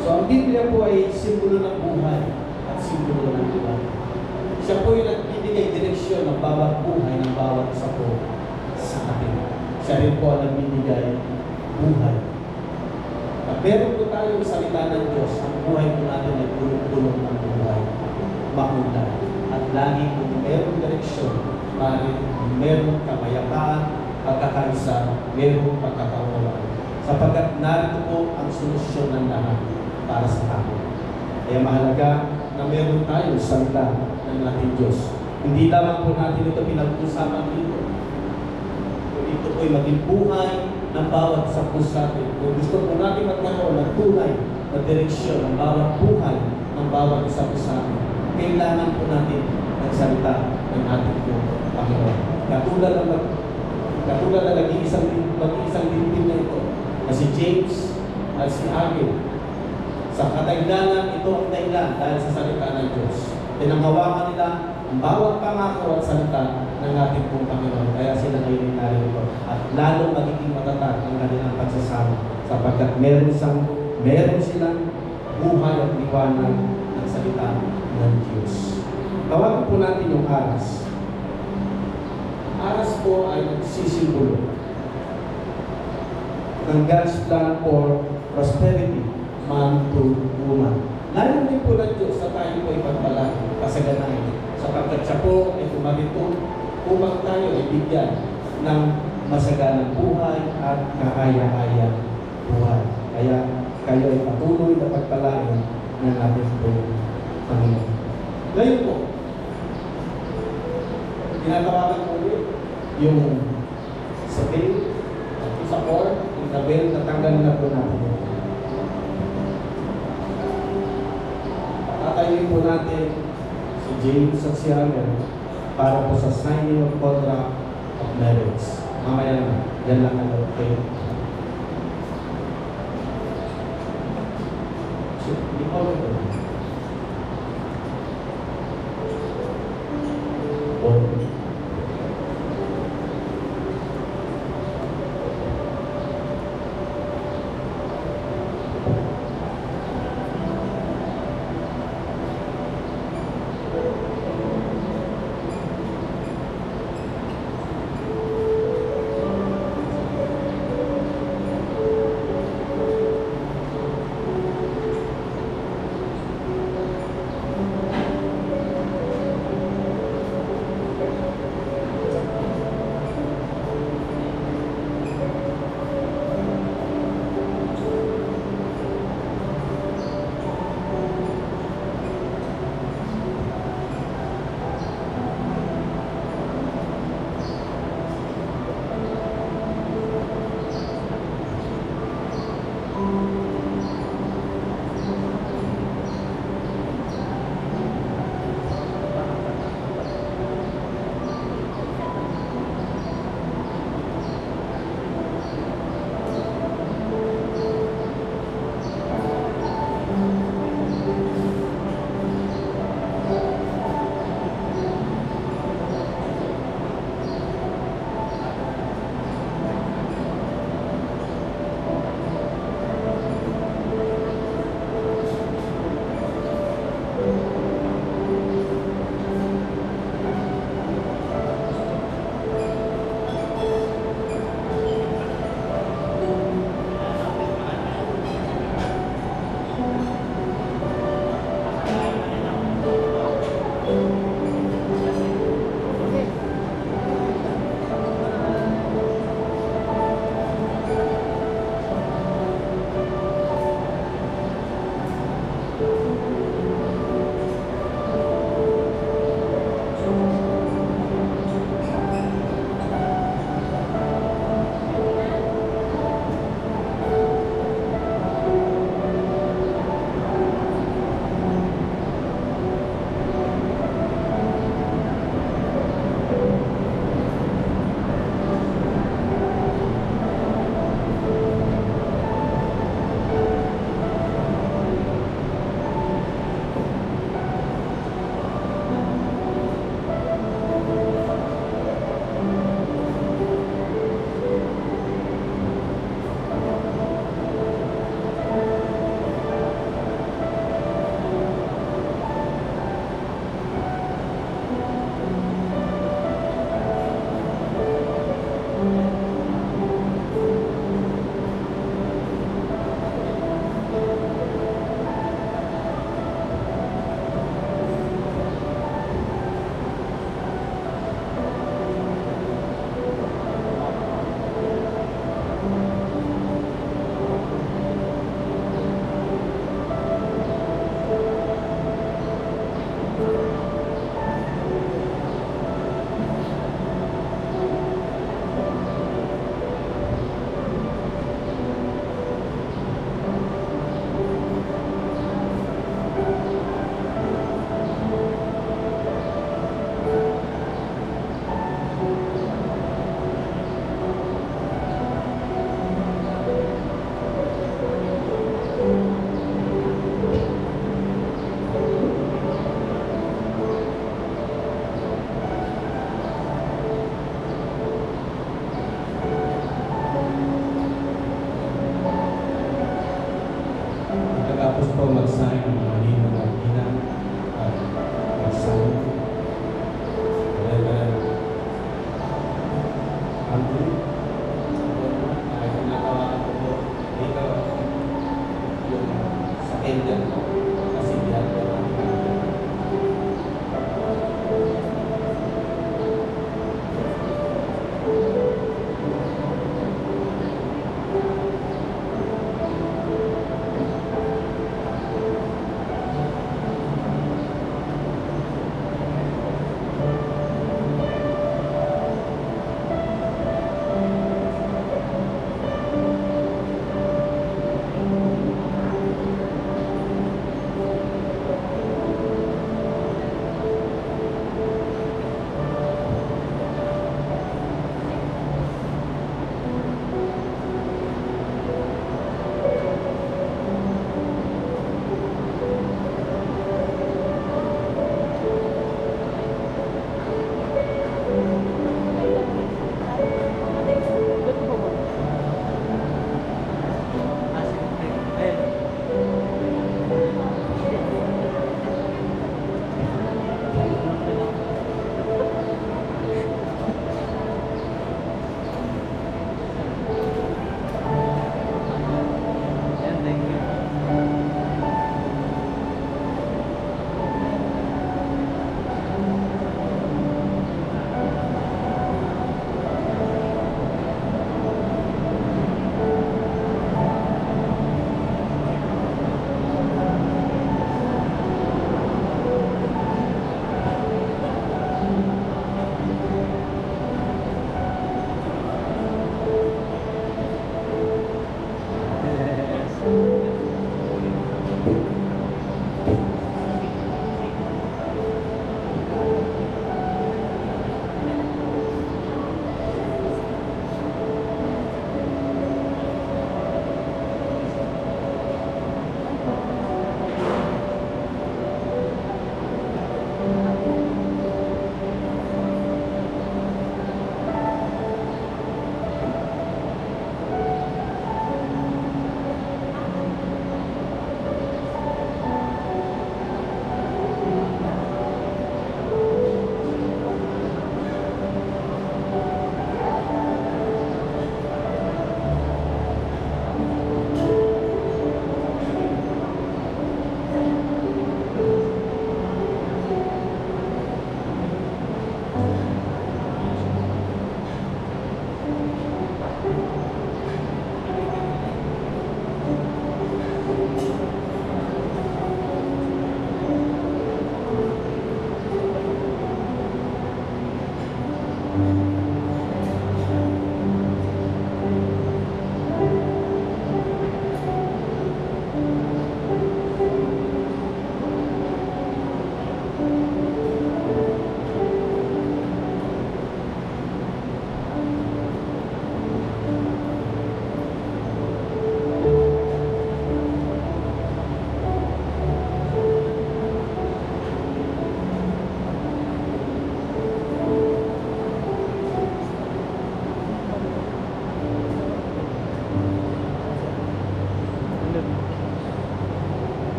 So ang Biblia po ay simbolo ng buhay at simbolo ng buhay. Siya po yung nagbibigay direksyon ng bawat buhay ng bawat isa po sa atin. Siya rin po ang nagbibigay buhay. At meron po tayong salita ng Diyos, ang buhay po natin ay tulong-tulong ng buhay, maunlad. At lagi po merong direksyon, merong kapayapaan, pagkakaisa, merong pagkakaunawaan. Sapagkat narito po ang solusyon ng lahat para sa tao. Kaya mahalaga na meron tayong salita ng ating Diyos. Hindi lamang po natin ito pinag-usapan dito. Ito po ay maging buhay ng bawat sa puso natin. Kung gusto po natin magkaroon ng tunay na direksyon ng bawat buhay ng bawat isa po sa atin, kailangan po natin ng salita ng ating Panginoon. Katulad na mag-iisang dinpin na ito, na si James at si Abel. Sa katagdanan, ito ang dahilan dahil sa salita ng Diyos. Pinanghawakan nila ang bawat pangako at salita ng ating pong Panginoon. Kaya sila ngayon narito. At lalo magiging matatag ang kanilang pagsasama sapagkat meron silang buhay at liwanag ng salita ng Diyos. Tawagin po natin yung aras. Aras po ay nagsisimbolo ng God's plan for prosperity, man to woman. Lalo din po ng Diyos sa tayo po ipagpalaki, pasaganahin. Sapagkat siya po ay tumarito upang tayo ay bigyan ng masaganang buhay at kahaya-haya buhay. Kaya kayo ay patuloy na pagpalain ng ating Panginoon. Ngayon po, tinatawagan po ulit yung sa bill, sa or, yung tabel, natanggal na po natin. Tatayin po natin si James at si Abel para po sa signing of contract of marriage. Mamaya na, yan lang ang okay. So, di po ito. Okay.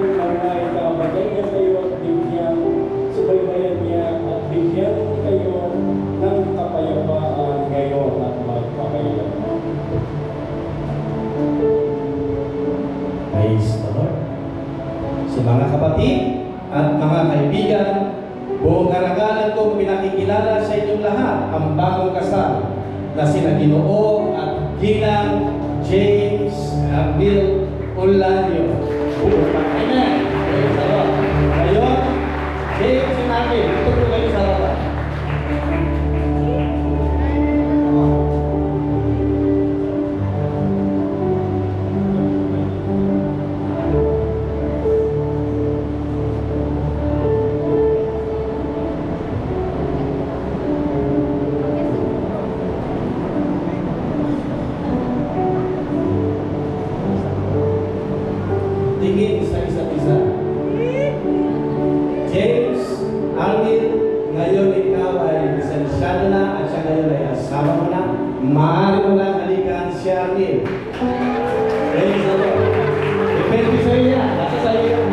mga ikabagay niya kayo at bigyan, subaybayan niya at bigyan kayo ng kapayapaan ngayon at magpakailanman. Praise the Lord. So mga kapatid at mga kaibigan, buong karagalan kong pinakikilala sa inyong lahat ang bagong kasal na sina Ginoo at Ginang James Bill Olanyo. Amen. Praise the Lord. Ngayon, James and Abel, ito po kayo sa harapan. Tingin sa isa't isa. James, Alvin, ngayon ikaw ay lisensyado na at siya ngayon ay asawa mo na. Maaari mo lang halikan si Arvin. Praise the Lord. Depende sa iyo yan. Nasa sa iyo yan.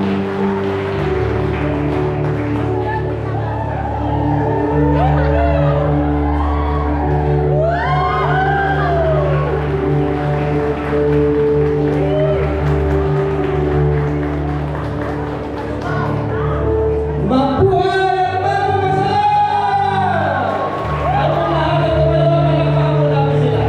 Mabuhay ang bagong kasal! At ang lahat ng tumayo, palakpakan mo namin sila.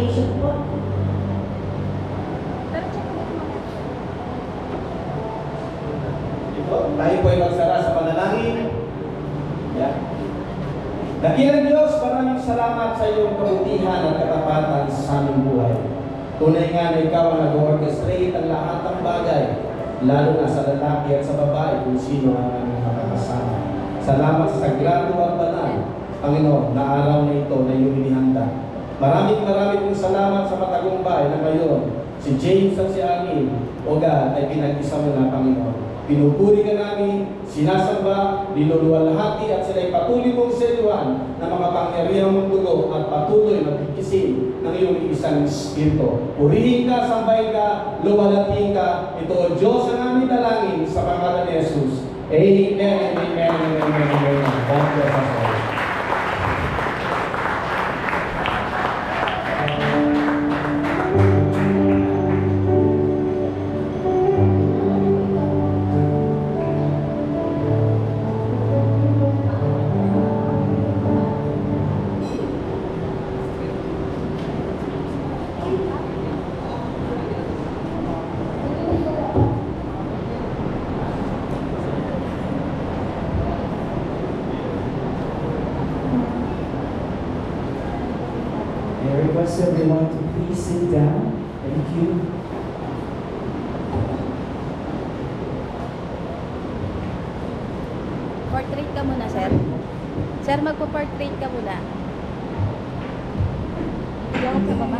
salvation po. Ito, tayo po ay magsara sa panalangin. Yeah. Dakilang Diyos, maraming salamat sa iyong kabutihan at katapatan sa aming buhay. Tunay nga na ikaw ang nag-orchestrate ang lahat ng bagay, lalo na sa lalaki at sa babae kung sino ang aming makakasama. Salamat sa sagrado at banal, Panginoon, na araw na ito na iyong inihanda. Maraming pong salamat sa matagumpay na ngayon si James at si Armin, o God, ay pinag-isa mo na, Panginoon. Pinupuri ka namin, sinasamba, niluluwalhati at sila'y patuloy mong seliwan na mga pangyarihang mong dugo at patuloy magkikisin ng iyong isang Espiritu. Purihin ka, sambahin ka, luwalhatiin ka. Ito o Diyos ang aming dalangin sa pangalan ni Jesus. Amen, amen, amen, amen, amen. God bless us all. I request everyone to please sit down. Thank you. Portrait ka muna, sir. Sir, magpo-portrait ka muna. Yung sa baba.